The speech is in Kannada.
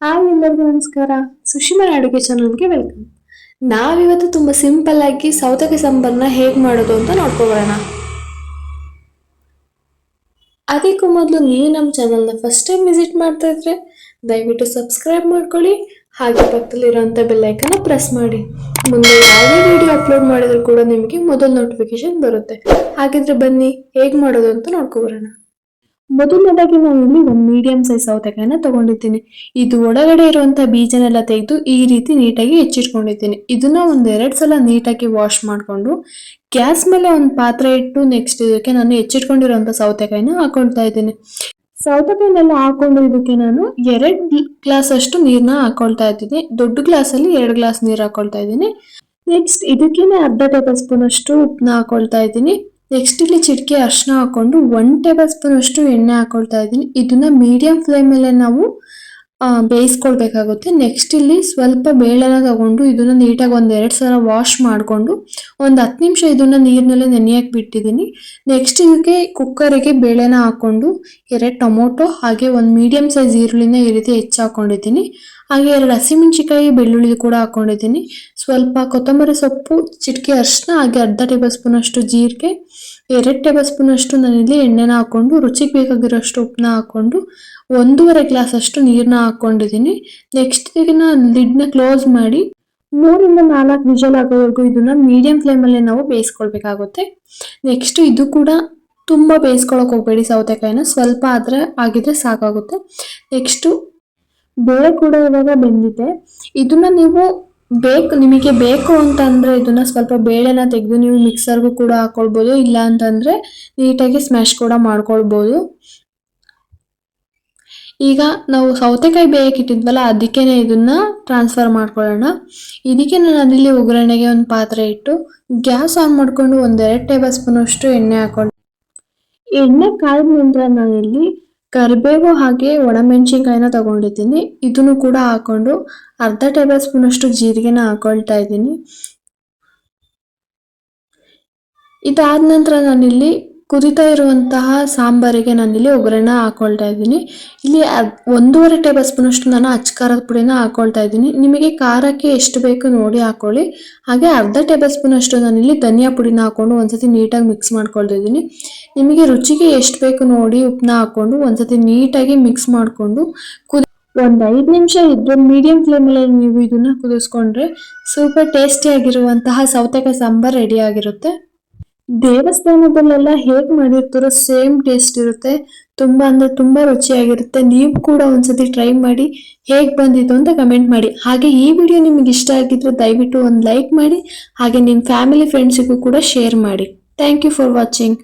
ಹಾಯ್ ಎಲ್ಲರಿಗೂ ನಮಸ್ಕಾರ. ಸುಶೀಮಾ ಅಡುಗೆ ಚಾನಲ್ಗೆ ವೆಲ್ಕಮ್. ನಾವಿವತ್ತು ತುಂಬ ಸಿಂಪಲ್ ಆಗಿ ಸೌತೆಕಾಯಿ ಸಾಂಬಾರನ್ನ ಹೇಗೆ ಮಾಡೋದು ಅಂತ ನೋಡ್ಕೊಬರೋಣ. ಅದಕ್ಕೂ ಮೊದಲು ನೀವು ನಮ್ಮ ಚಾನಲ್ನ ಫಸ್ಟ್ ಟೈಮ್ ವಿಸಿಟ್ ಮಾಡ್ತಾ ಇದ್ರೆ ದಯವಿಟ್ಟು ಸಬ್ಸ್ಕ್ರೈಬ್ ಮಾಡ್ಕೊಳ್ಳಿ, ಹಾಗೆ ಪಕ್ಕದಲ್ಲಿರೋಂಥ ಬೆಲ್ಲೈಕನ್ನ ಪ್ರೆಸ್ ಮಾಡಿ. ಮುಂದೆ ಯಾವುದೇ ವಿಡಿಯೋ ಅಪ್ಲೋಡ್ ಮಾಡಿದ್ರು ಕೂಡ ನಿಮಗೆ ಮೊದಲು ನೋಟಿಫಿಕೇಶನ್ ಬರುತ್ತೆ. ಹಾಗಿದ್ರೆ ಬನ್ನಿ ಹೇಗೆ ಮಾಡೋದು ಅಂತ ನೋಡ್ಕೊಬರೋಣ. ಮೊದಲನೇದಾಗಿ ನಾನು ಇಲ್ಲಿ ಒಂದು ಮೀಡಿಯಂ ಸೈಜ್ ಸೌತೆಕಾಯಿನ ತಗೊಂಡಿದ್ದೀನಿ. ಇದು ಒಳಗಡೆ ಇರುವಂತ ಬೀಜನೆಲ್ಲ ತೆಗೆದು ಈ ರೀತಿ ನೀಟಾಗಿ ಹೆಚ್ಚಿಟ್ಕೊಂಡಿದ್ದೀನಿ. ಇದನ್ನ ಒಂದೆರಡು ಸಲ ನೀಟಾಗಿ ವಾಶ್ ಮಾಡಿಕೊಂಡು ಗ್ಯಾಸ್ ಮೇಲೆ ಒಂದು ಪಾತ್ರೆ ಇಟ್ಟು ನೆಕ್ಸ್ಟ್ ಇದಕ್ಕೆ ನಾನು ಹೆಚ್ಚಿಟ್ಕೊಂಡಿರುವಂತ ಸೌತೆಕಾಯಿನ ಹಾಕೊಳ್ತಾ ಇದ್ದೀನಿ. ಸೌತೆಕಾಯಿನೆಲ್ಲ ಹಾಕೊಂಡು ಇದಕ್ಕೆ ನಾನು 2 ಗ್ಲಾಸ್ ಅಷ್ಟು ನೀರನ್ನ ಹಾಕೊಳ್ತಾ ಇದ್ದೀನಿ. ದೊಡ್ಡ ಗ್ಲಾಸಲ್ಲಿ 2 ಗ್ಲಾಸ್ ನೀರು ಹಾಕೊಳ್ತಾ ಇದ್ದೀನಿ. ನೆಕ್ಸ್ಟ್ ಇದಕ್ಕೇನೆ ಅರ್ಧ ಟೇಬಲ್ ಸ್ಪೂನ್ ಅಷ್ಟು ಉಪ್ಪನ್ನ ಹಾಕೊಳ್ತಾ ಇದ್ದೀನಿ. ನೆಕ್ಸ್ಟ್ ಇಲ್ಲಿ ಚಿಟಿಕೆ ಅರಿಶಿನ ಹಾಕೊಂಡು 1 ಟೇಬಲ್ ಸ್ಪೂನ್ ಅಷ್ಟು ಎಣ್ಣೆ ಹಾಕೊಳ್ತಾ ಇದ್ದೀನಿ. ಇದನ್ನ ಮೀಡಿಯಂ ಫ್ಲೇಮ್ ಮೇಲೆ ನಾವು ಬೇಯಿಸ್ಕೊಳ್ಬೇಕಾಗುತ್ತೆ. ನೆಕ್ಸ್ಟ್ ಇಲ್ಲಿ ಸ್ವಲ್ಪ ಬೇಳೆನ ತಗೊಂಡು ಇದನ್ನ ನೀಟಾಗಿ 1-2 ಸಲ ವಾಶ್ ಮಾಡಿಕೊಂಡು ಒಂದು 10 ನಿಮಿಷ ಇದನ್ನ ನೀರಿನಲ್ಲಿ ನೆನೆಯಕ್ಕೆ ಬಿಟ್ಟಿದ್ದೀನಿ. ನೆಕ್ಸ್ಟ್ ಇದಕ್ಕೆ ಕುಕ್ಕರಿಗೆ ಬೇಳೆನ ಹಾಕೊಂಡು 2 ಟೊಮೊಟೊ ಹಾಗೆ ಒಂದು ಮೀಡಿಯಂ ಸೈಜ್ ಈರುಳ್ಳಿನ ಈ ರೀತಿ ಹೆಚ್ಚು ಹಾಕೊಂಡಿದ್ದೀನಿ. ಹಾಗೆ 2 ಹಸಿಮೆಣಸಿನಕಾಯಿ ಬೆಳ್ಳುಳ್ಳಿ ಕೂಡ ಹಾಕೊಂಡಿದ್ದೀನಿ. ಸ್ವಲ್ಪ ಕೊತ್ತಂಬರಿ ಸೊಪ್ಪು, ಚಿಟಿಕೆ ಅರಿಶಿನ ಹಾಗೆ ಅರ್ಧ ಟೇಬಲ್ ಸ್ಪೂನ್ ಅಷ್ಟು ಜೀರಿಗೆ, 2 ಟೇಬಲ್ ಸ್ಪೂನ್ ಅಷ್ಟು ನಾನಿಲ್ಲಿ ಎಣ್ಣೆನ ಹಾಕೊಂಡು ರುಚಿಗೆ ಬೇಕಾಗಿರೋಷ್ಟು ಉಪ್ಪನ್ನ ಹಾಕೊಂಡು 1.5 ಗ್ಲಾಸ್ ಅಷ್ಟು ನೀರನ್ನ ಹಾಕೊಂಡಿದ್ದೀನಿ. ನೆಕ್ಸ್ಟ್ ಇದನ್ನ ಲಿಡ್ನ ಕ್ಲೋಸ್ ಮಾಡಿ 3-4 ವಿಷಲ್ ಆಗೋವರೆಗೂ ಇದನ್ನ ಮೀಡಿಯಂ ಫ್ಲೇಮಲ್ಲಿ ನಾವು ಬೇಯಿಸ್ಕೊಳ್ಬೇಕಾಗುತ್ತೆ. ನೆಕ್ಸ್ಟ್ ಇದು ಕೂಡ ತುಂಬ ಬೇಯಿಸ್ಕೊಳಕ್ ಹೋಗ್ಬೇಡಿ, ಸೌತೆಕಾಯಿನ ಸ್ವಲ್ಪ ಆದ್ರೆ ಆಗಿದ್ರೆ ಸಾಕಾಗುತ್ತೆ. ನೆಕ್ಸ್ಟ್ ಬೇಳೆ ಕೂಡ ಇವಾಗ ಬೆಂದಿದೆ. ಇದನ್ನ ನೀವು ನಿಮಗೆ ಬೇಕು ಅಂತಂದ್ರೆ ಇದನ್ನ ಸ್ವಲ್ಪ ಬೇಳೆನ ತೆಗೆದು ನೀವು ಮಿಕ್ಸರ್ಗೂ ಕೂಡ ಹಾಕೊಳ್ಬೋದು, ಇಲ್ಲ ಅಂತಂದ್ರೆ ನೀಟಾಗಿ ಸ್ಮ್ಯಾಶ್ ಕೂಡ ಮಾಡ್ಕೊಳ್ಬೋದು. ಈಗ ನಾವು ಸೌತೆಕಾಯಿ ಬೇಯಕ್ಕೆ ಇಟ್ಟಿದ್ವಲ್ಲ ಅದಕ್ಕೇನೆ ಇದನ್ನ ಟ್ರಾನ್ಸ್ಫರ್ ಮಾಡ್ಕೊಳ್ಳೋಣ. ಇದಕ್ಕೆ ನಾನು ಅದಿಲ್ಲಿ ಒಗ್ಗರಣೆಗೆ ಒಂದು ಪಾತ್ರೆ ಇಟ್ಟು ಗ್ಯಾಸ್ ಆನ್ ಮಾಡ್ಕೊಂಡು 1-2 ಟೇಬಲ್ ಸ್ಪೂನ್ ಅಷ್ಟು ಎಣ್ಣೆ ಹಾಕೊಂಡು ಎಣ್ಣೆ ಕಾಯ್ದ ನಂತರ ನಾನಿಲ್ಲಿ ಕರಿಬೇವು ಹಾಗೆ ಒಣಮೆಣಸಿನ್ಕಾಯಿನ ತಗೊಂಡಿದ್ದೀನಿ. ಇದನ್ನು ಕೂಡ ಹಾಕೊಂಡು ಅರ್ಧ ಟೇಬಲ್ ಸ್ಪೂನ್ ಅಷ್ಟು ಜೀರಿಗೆನ ಹಾಕೊಳ್ತಾ ಇದ್ದೀನಿ. ಇದಾದ ನಂತರ ನಾನಿಲ್ಲಿ ಕುದಿತಾ ಇರುವಂತಹ ಸಾಂಬಾರಿಗೆ ನಾನಿಲ್ಲಿ ಒಗ್ಗರಣೆ ಹಾಕೊಳ್ತಾ ಇದ್ದೀನಿ. ಇಲ್ಲಿ 1.5 ಟೇಬಲ್ ಸ್ಪೂನ್ ಅಷ್ಟು ನಾನು ಅಚ್ಚ ಖಾರದ ಪುಡಿನ ಹಾಕೊಳ್ತಾ ಇದ್ದೀನಿ. ನಿಮಗೆ ಖಾರಕ್ಕೆ ಎಷ್ಟು ಬೇಕು ನೋಡಿ ಹಾಕೊಳ್ಳಿ. ಹಾಗೆ ಅರ್ಧ ಟೇಬಲ್ ಸ್ಪೂನ್ ಅಷ್ಟು ನಾನಿಲ್ಲಿ ಧನಿಯಾ ಪುಡಿನ ಹಾಕೊಂಡು ಒಂದ್ಸತಿ ನೀಟಾಗಿ ಮಿಕ್ಸ್ ಮಾಡ್ಕೊಳ್ತಾ ಇದ್ದೀನಿ. ನಿಮಗೆ ರುಚಿಗೆ ಎಷ್ಟು ಬೇಕು ನೋಡಿ ಉಪ್ಪನ್ನ ಹಾಕೊಂಡು ಒಂದ್ಸತಿ ನೀಟಾಗಿ ಮಿಕ್ಸ್ ಮಾಡಿಕೊಂಡು ಒಂದು 5 ನಿಮಿಷ ಇದ್ದು ಮೀಡಿಯಂ ಫ್ಲೇಮಲ್ಲಿ ನೀವು ಇದನ್ನ ಕುದಿಸ್ಕೊಂಡ್ರೆ ಸೂಪರ್ ಟೇಸ್ಟಿ ಆಗಿರುವಂತಹ ಸೌತೆಕಾಯಿ ಸಾಂಬಾರ್ ರೆಡಿ ಆಗಿರುತ್ತೆ. ದೇವಸ್ಥಾನದಲ್ಲೆಲ್ಲ ಹೇಗೆ ಮಾಡಿರ್ತಾರೋ ಸೇಮ್ ಟೇಸ್ಟ್ ಇರುತ್ತೆ. ತುಂಬಾ ಅಂದ್ರೆ ತುಂಬಾ ರುಚಿಯಾಗಿರುತ್ತೆ. ನೀವು ಕೂಡ ಒಂದ್ಸತಿ ಟ್ರೈ ಮಾಡಿ ಹೇಗೆ ಬಂದಿತ್ತು ಅಂತ ಕಮೆಂಟ್ ಮಾಡಿ. ಹಾಗೆ ಈ ವಿಡಿಯೋ ನಿಮಗೆ ಇಷ್ಟ ಆಗಿದ್ರೆ ದಯವಿಟ್ಟು ಒಂದು ಲೈಕ್ ಮಾಡಿ, ಹಾಗೆ ನಿಮ್ಮ ಫ್ಯಾಮಿಲಿ ಫ್ರೆಂಡ್ಸಿಗೂ ಕೂಡ ಶೇರ್ ಮಾಡಿ. Thank you for watching.